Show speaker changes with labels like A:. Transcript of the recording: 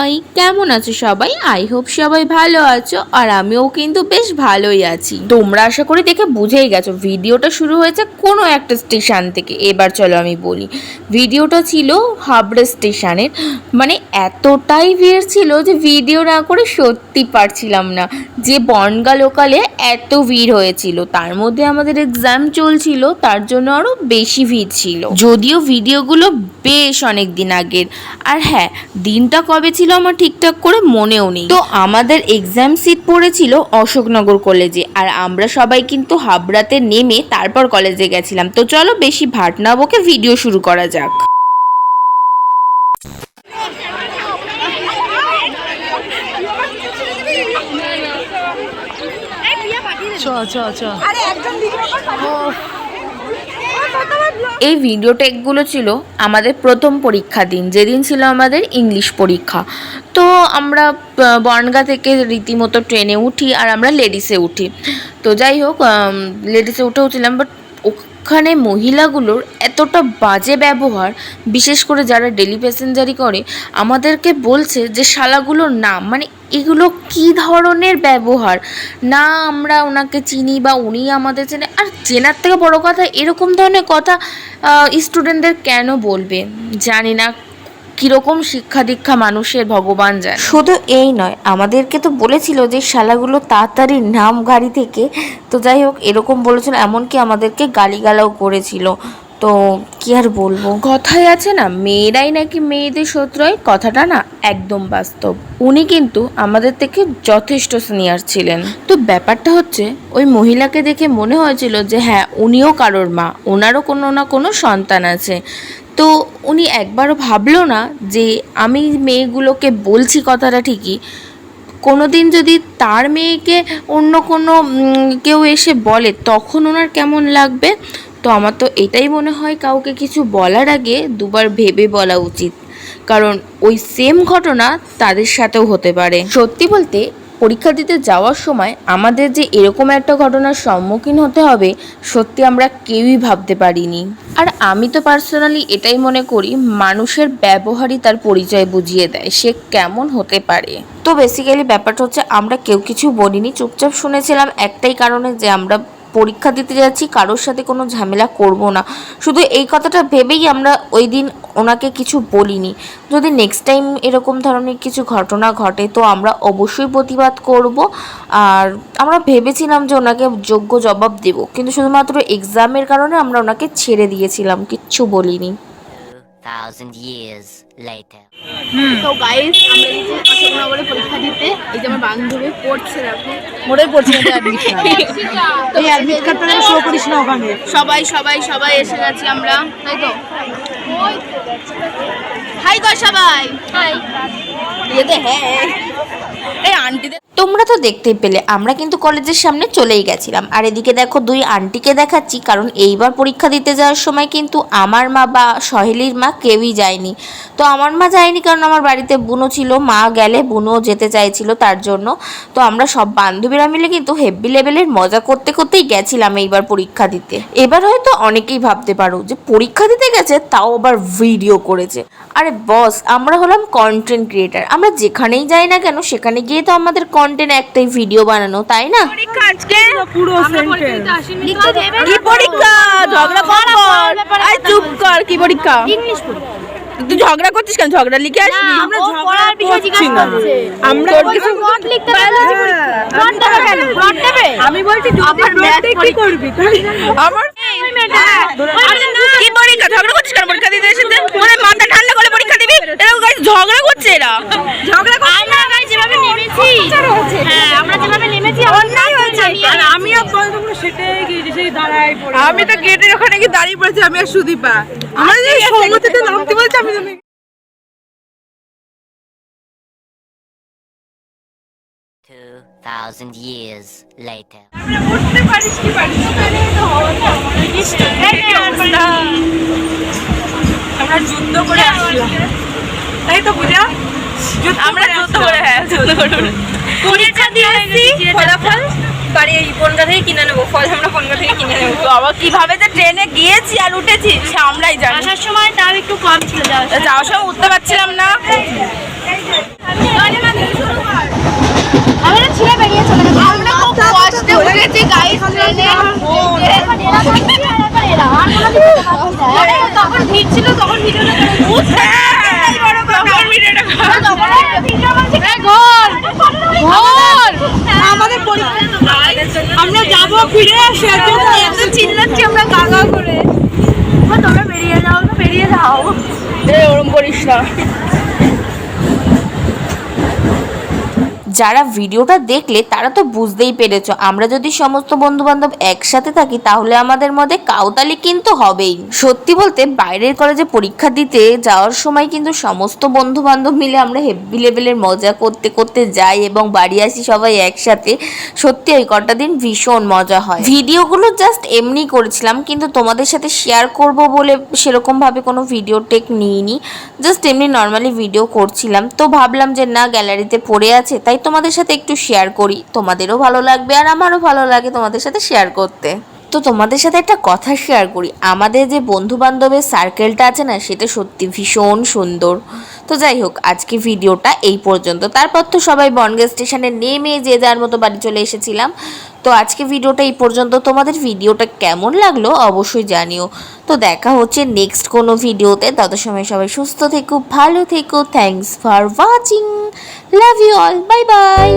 A: High, কেমন আছো সবাই? আই হোপ সবাই ভালো আছো, আর আমিও কিন্তু বেশ ভালোই আছি। তোমরা আশা করি দেখে বুঝেই গেছো ভিডিওটা শুরু হয়েছে কোনো একটা স্টেশন থেকে। এবার চলো আমি বলি, ভিডিওটা ছিল হাবড়া স্টেশনের। মানে এতটাই ভিড় ছিল যে ভিডিও না করে সত্যি পারছিলাম না যে বনগাঁ লোকালে এত ভিড় হয়েছিল। তার মধ্যে আমাদের এক্সাম চলছিল, তার জন্য আরো বেশি ভিড় ছিল। যদিও ভিডিওগুলো বেশ অনেক দিন আগের, আর হ্যাঁ, দিনটা কবে ছিল আমার ঠিকঠাক করে মনেও নেই। তো আমাদের এক্সাম সিট পড়েছিল অশোকনগর কলেজে, আর আমরা সবাই কিন্তু হাবড়াতে নেমে তারপর কলেজে গেছিলাম। তো চলো বেশি ভাট না বকে ভিডিও শুরু করা যাক। এই ভিডিও টেকগুলো ছিল আমাদের প্রথম পরীক্ষা দিন, যেদিন ছিল আমাদের ইংলিশ পরীক্ষা। তো আমরা বনগাঁ থেকে রীতিমতো ট্রেনে উঠি, আর আমরা লেডিসে উঠি। তো যাই হোক, লেডিসে উঠেওছিলাম, বাট ওখানে মহিলাগুলোর এতটা বাজে ব্যবহার, বিশেষ করে যারা ডেলি প্যাসেঞ্জারি করে, আমাদেরকে বলছে যে শালাগুলোর নাম। মানে এগুলো কি ধরনের ব্যবহার? না আমরা ওনাকে চিনি বা উনি আমাদের চেনে, আর চেনার থেকে বড় কথা এরকম ধরনের কথা স্টুডেন্টদের কেন বলবে জানি না। কীরকম শিক্ষা দীক্ষা মানুষের ভগবান জানে। শুধু এই নয়, আমাদেরকে তো বলেছিল যে শালাগুলো তাড়াতাড়ি নাম গাড়ি থেকে। তো যাই হোক, এরকম বলেছিল, এমনকি আমাদেরকে গালিগালাও করেছিল। তো কি আর বলবো, কথাই আছে না, মেয়েরাই নাকি মেয়েদের শত্রু হয়, কথাটা না একদম বাস্তব। উনি কিন্তু আমাদের থেকে যথেষ্ট সিনিয়র ছিলেন। তো ব্যাপারটা হচ্ছে, ওই মহিলাকে দেখে মনে হয়েছিল যে হ্যাঁ, উনিও কারোর মা, ওনারও কোনো না কোনো সন্তান আছে। তো উনি একবারও ভাবলো না যে আমি মেয়েগুলোকে বলছি কথাটা ঠিকই, কোনো দিন যদি তার মেয়েকে অন্য কোনো কেউ এসে বলে তখন ওনার কেমন লাগবে। তো আমার তো এটাই মনে হয়, কাউকে কিছু বলার আগে দুবার ভেবে বলা উচিত, কারণ ওই সেম ঘটনা তাদের সাথেও হতে পারে। সত্যি বলতে, পরীক্ষা দিতে যাওয়ার সময় আমাদের যে এরকম একটা ঘটনার সম্মুখীন হতে হবে, সত্যি আমরা কেউই ভাবতে পারিনি। আর আমি তো পার্সোনালি এটাই মনে করি, মানুষের ব্যবহারই তার পরিচয় বুঝিয়ে দেয় সে কেমন হতে পারে। তো বেসিক্যালি ব্যাপারটা হচ্ছে, আমরা কেউ কিছু বলিনি, চুপচাপ শুনেছিলাম একটাই কারণে, যে আমরা পরীক্ষা দিতে যাচ্ছি, কারোর সাথে কোনো ঝামেলা করব না। শুধু এই কথাটা ভেবেই আমরা ওই দিন ওনাকে কিছু বলিনি। যদি নেক্সট টাইম এরকম ধরনের কিছু ঘটনা ঘটে তো আমরা অবশ্যই প্রতিবাদ করব। আর আমরা ভেবেছিলাম যে ওনাকে যোগ্য জবাব দেব, কিন্তু শুধুমাত্র এক্সামের কারণে আমরা ওনাকে ছেড়ে দিয়েছিলাম, কিচ্ছু বলিনি।
B: 2000 years later.
C: তো গাইস, আমরা এই যে অশোকনগরে পরীক্ষা দিতে, এই যে আমার বান্ধবী পড়ছে, দেখো
D: মোড়ে পড়ছে না অ্যাডমিট কার্ড। এই অ্যাডমিট কার্ডটা শো করিস না ওখানে।
C: সবাই সবাই সবাই এসে গেছি আমরা, তাই তো? হাই কর সবাই, হাই। এতে হ্যাঁ, এই আন্টিদের
A: তোমরা তো দেখতেই পেলে, আমরা কিন্তু কলেজের সামনে চলেই গেছিলাম। আর এদিকে দেখো, দুই আন্টিকে দেখাচ্ছি, কারণ এইবার পরীক্ষা দিতে যাওয়ার সময় কিন্তু আমার মা বা সহেলির মা কেউই যায়নি। তো আমার মা যায়নি কারণ আমার বাড়িতে বুনো ছিল, মা গেলে বুনো যেতে চাইছিল তার জন্য। তো আমরা সব বান্ধবীরা মিলে কিন্তু হেভি লেভেলের মজা করতে করতেই গেছিলাম এইবার পরীক্ষা দিতে। এবার হয়তো অনেকেই ভাবতে পারো যে পরীক্ষা দিতে গেছে, তাও আবার ভিডিও করেছে। আরে বস, আমরা হলাম কন্টেন্ট ক্রিয়েটার, আমরা যেখানেই যাই না কেন সেখানে গিয়ে তো আমাদের কন্টেন্ট একটাই ভিডিও বানানো, তাই না?
C: পরীক্ষা আজকে
D: পুরো
C: আমরা পরীক্ষা দিতে আসিনি, তো দেবে না।
D: কি পরীক্ষা? ঝগড়া কর। আই চুপ কর, কি পরীক্ষা?
C: ইংলিশ পরীক্ষা।
D: তুই ঝগড়া করছিস কেন? ঝগড়া লিখে আসবি।
C: আমরা পড়ার বিষয় জিজ্ঞাসা করছে।
D: আমরা
C: কিছু নোট লিখতে পারবে? নোট দেবে কেন? নোট দেবে?
D: আমি বলছি তুই নোট কি করবি? আমার কি পরীক্ষা? ঝগড়া করছিস কেন? পরীক্ষা দিতে এসেছে মানে মাথা ঠান্ডা করে পরীক্ষা দিবি? এরা গাইস ঝগড়া করছে, এরা ঝগড়া করছে।
C: আমরা গাইস যেভাবে নেমেছি, হ্যাঁ আমরা যেভাবে নেমেছি অন্যায় হয়েছে।
D: আর আমিও তোমরা সেটাই গিয়ে সেই দাঁড়ায় পড়ে, আমি তো গেটের ওখানে গিয়ে দাঁড়িয়ে পড়েছি, আমি আর সুদীপা। আমরা যে সমুদ্রেতে নামতে বলছি, আমি
B: 2000 years later.
D: বুঝতে পারিস কি পারিস আমরা যুদ্ধ করে আসলাম, তাই তো পূজা? আমরা যুদ্ধ করে, হ্যাঁ যুদ্ধ করে পরীক্ষা দিয়ে আসছি। ফলাফল বাড়ি এই বনগাঁ থেকে কিনে নেবো, ফল আমরা বনগাঁ থেকে কিনে নেবো। বাবা কিভাবে যে ট্রেনে গিয়েছি আর উঠেছি আমরাই জানি।
C: আসার সময় তাও একটু কম ছিল,
D: যাওয়ার সময় উঠতে পারছিলাম না।
C: ভিড় ছিল তখন ভিডিওটা
D: আমাদের আমরা যাবো ফিরে আসি এত চিল্লাচ্ছি আমরা গাগা করে।
C: তোমরা বেরিয়ে যাও তো বেরিয়ে যাও
D: ওরম করিস না।
A: যারা ভিডিওটা দেখলে তারা তো বুঝতেই পেরেছো, আমরা যদি সমস্ত বন্ধু বান্ধব একসাথে থাকি তাহলে আমাদের মধ্যে কাউতালি কিন্তু হবেই। সত্যি বলতে বাইরের কলেজে পরীক্ষা দিতে যাওয়ার সময় কিন্তু সমস্ত বন্ধু বান্ধব মিলে আমরা হেভি লেভেলের মজা করতে করতে যাই এবং বাড়ি আসি সবাই একসাথে। সত্যি ওই কটা দিন ভীষণ মজা হয়। ভিডিওগুলো জাস্ট এমনি করেছিলাম, কিন্তু তোমাদের সাথে শেয়ার করব বলে সেরকমভাবে কোনো ভিডিও টেক নিইনি, জাস্ট এমনি নর্মালি ভিডিও করছিলাম। তো ভাবলাম যে না, গ্যালারিতে পড়ে আছে তাই তোমাদের সাথে একটু শেয়ার করি, তোমাদেরও ভালো লাগবে আর আমারও ভালো লাগে তোমাদের সাথে শেয়ার করতে। তো তোমাদের সাথে একটা কথা শেয়ার করি, আমাদের যে বন্ধু বান্ধবের সার্কেলটা আছে না, সেটা সত্যি ভীষণ সুন্দর। তো যাই হোক, আজকে ভিডিওটা এই পর্যন্ত। তারপর তো সবাই বনগাঁ স্টেশনে নেমে যে যার মতো বাড়ি চলে এসেছিলাম। তো আজকে ভিডিওটা এই পর্যন্ত। তোমাদের ভিডিওটা কেমন লাগলো অবশ্যই জানিও। তো দেখা হচ্ছে নেক্সট কোনো ভিডিওতে, তত সময় সবাই সুস্থ থেকো, ভালো থেকো। Thanks for watching, love you all, bye by.